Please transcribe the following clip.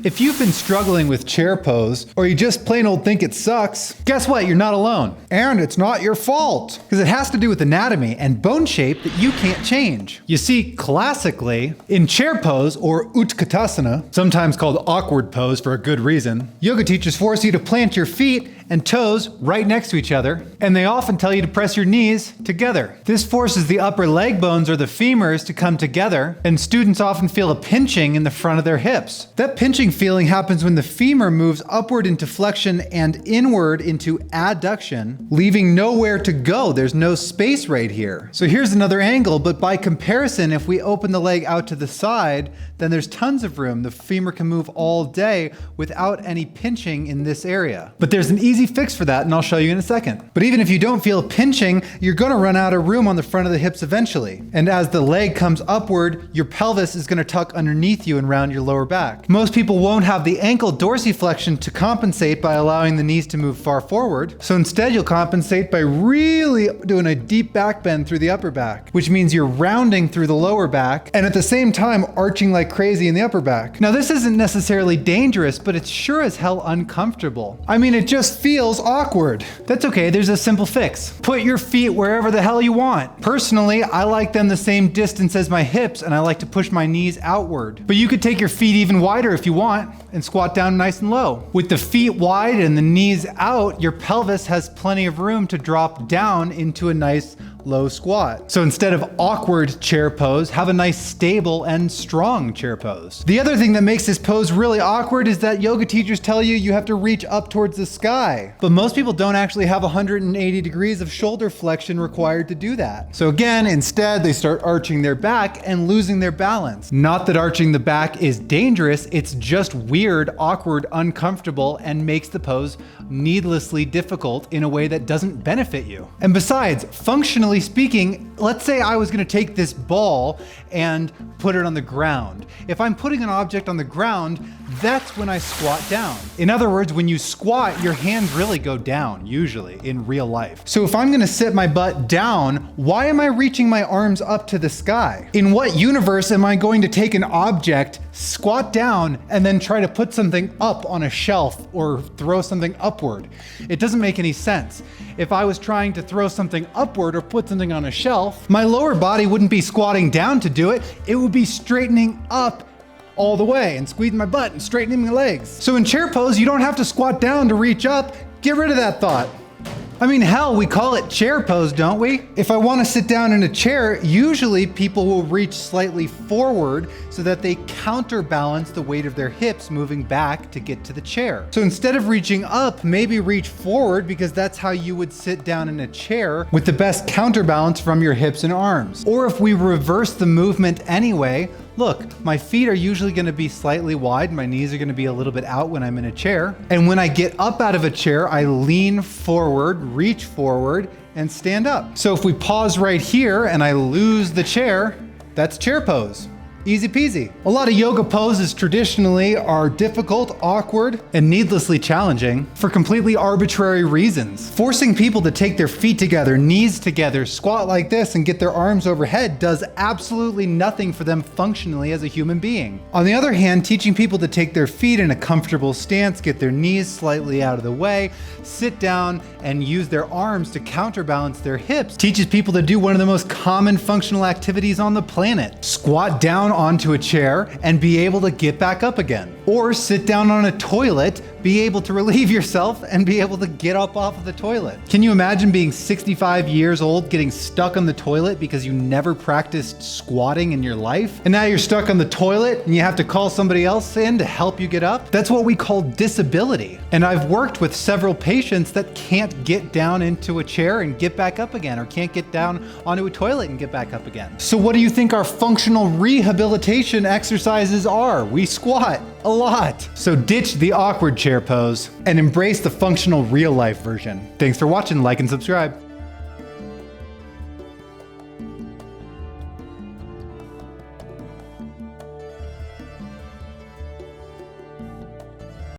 If you've been struggling with chair pose, or you just plain old think it sucks, guess what? You're not alone. And it's not your fault. Because it has to do with anatomy and bone shape that you can't change. You see, classically, in chair pose, or Utkatasana, sometimes called awkward pose for a good reason, yoga teachers force you to plant your feet and toes right next to each other, and they often tell you to press your knees together. This forces the upper leg bones or the femurs to come together, and students often feel a pinching in the front of their hips. That pinching feeling happens when the femur moves upward into flexion and inward into adduction, leaving nowhere to go. There's no space right here. So here's another angle, but by comparison, if we open the leg out to the side, then there's tons of room. The femur can move all day without any pinching in this area. But there's an easy fix for that, and I'll show you in a second. But even if you don't feel pinching, you're gonna run out of room on the front of the hips eventually. And as the leg comes upward, your pelvis is gonna tuck underneath you and round your lower back. Most people won't have the ankle dorsiflexion to compensate by allowing the knees to move far forward. So instead, you'll compensate by really doing a deep back bend through the upper back, which means you're rounding through the lower back and at the same time arching like crazy in the upper back. Now, this isn't necessarily dangerous, but it's sure as hell uncomfortable. I mean, it just feels awkward. That's okay, there's a simple fix. Put your feet wherever the hell you want. Personally, I like them the same distance as my hips, and I like to push my knees outward. But you could take your feet even wider if you want and squat down nice and low. With the feet wide and the knees out, your pelvis has plenty of room to drop down into a nice low squat. So instead of awkward chair pose, have a nice stable and strong chair pose. The other thing that makes this pose really awkward is that yoga teachers tell you you have to reach up towards the sky. But most people don't actually have 180 degrees of shoulder flexion required to do that. So again, instead they start arching their back and losing their balance. Not that arching the back is dangerous, it's just weird, awkward, uncomfortable, and makes the pose needlessly difficult in a way that doesn't benefit you. And besides, functionally speaking, let's say I was going to take this ball and put it on the ground. If I'm putting an object on the ground, that's when I squat down. In other words, when you squat, your hands really go down, usually, in real life. So if I'm gonna sit my butt down, why am I reaching my arms up to the sky? In what universe am I going to take an object, squat down, and then try to put something up on a shelf or throw something upward? It doesn't make any sense. If I was trying to throw something upward or put something on a shelf, my lower body wouldn't be squatting down to do it. It would be straightening up all the way and squeezing my butt and straightening my legs. So in chair pose, you don't have to squat down to reach up. Get rid of that thought. I mean, hell, we call it chair pose, don't we? If I want to sit down in a chair, usually people will reach slightly forward so that they counterbalance the weight of their hips moving back to get to the chair. So instead of reaching up, maybe reach forward, because that's how you would sit down in a chair with the best counterbalance from your hips and arms. Or if we reverse the movement anyway, look, my feet are usually going to be slightly wide. My knees are going to be a little bit out when I'm in a chair. And when I get up out of a chair, I lean forward, reach forward, and stand up. So if we pause right here and I lose the chair, that's chair pose. Easy peasy. A lot of yoga poses traditionally are difficult, awkward, and needlessly challenging for completely arbitrary reasons. Forcing people to take their feet together, knees together, squat like this, and get their arms overhead does absolutely nothing for them functionally as a human being. On the other hand, teaching people to take their feet in a comfortable stance, get their knees slightly out of the way, sit down, and use their arms to counterbalance their hips teaches people to do one of the most common functional activities on the planet. Squat down onto a chair and be able to get back up again. Or sit down on a toilet, be able to relieve yourself and be able to get up off of the toilet. Can you imagine being 65 years old, getting stuck on the toilet because you never practiced squatting in your life? And now you're stuck on the toilet and you have to call somebody else in to help you get up? That's what we call disability. And I've worked with several patients that can't get down into a chair and get back up again, or can't get down onto a toilet and get back up again. So what do you think our functional rehabilitation exercises are? We squat a lot. So ditch the awkward chair pose and embrace the functional real life version. Thanks for watching, like and subscribe.